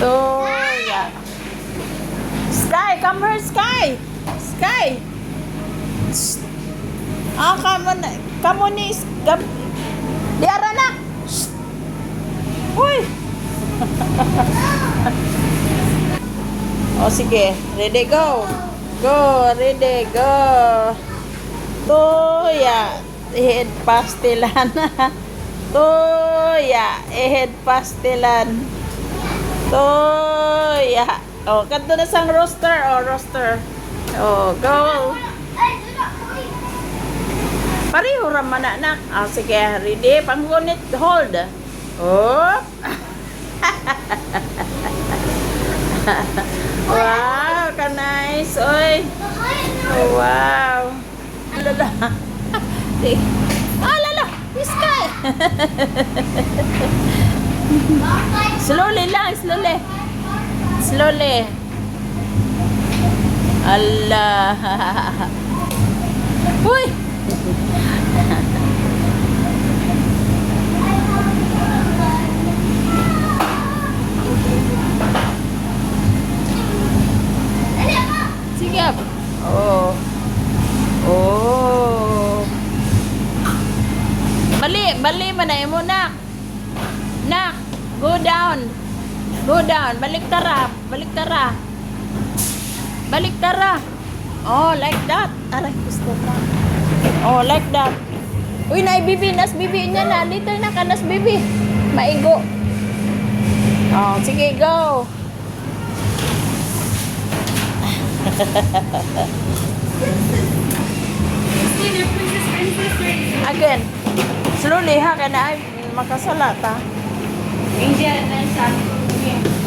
So, yeah. Sky, come here, Sky. Sky. Shh. Ah, come on, Diara na. Shh. Uy. O, sige. Ready, go. Go, ready, go. Tuya. Head pastilan. Tuya. Head pastilan. Tuya. O, kanto na sang roster. O, roster. O, go. Pareho raman na, anak. O, sige. Ready. Panggunit. Hold. Oh. Wow, ka nice. Oy. Oh, wow. Lala. Ah, lala. Sky. Slowly lang, slowly. Slowly. Allah. Uy. Sige. Oh. Oh. Bali man na mo, nak. Nak, go down. Go down. Balik tara. Oh, like that. Aray, gusto ko. Oh, like that. Uy, bibi. Nas bibi niya na. Dito na ka, nas bibi. Maigo. Oh, sige, go. Again. Slowly ha, kaya na ay makasala ta. Angel, nice.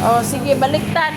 Oh, sige, baliktad.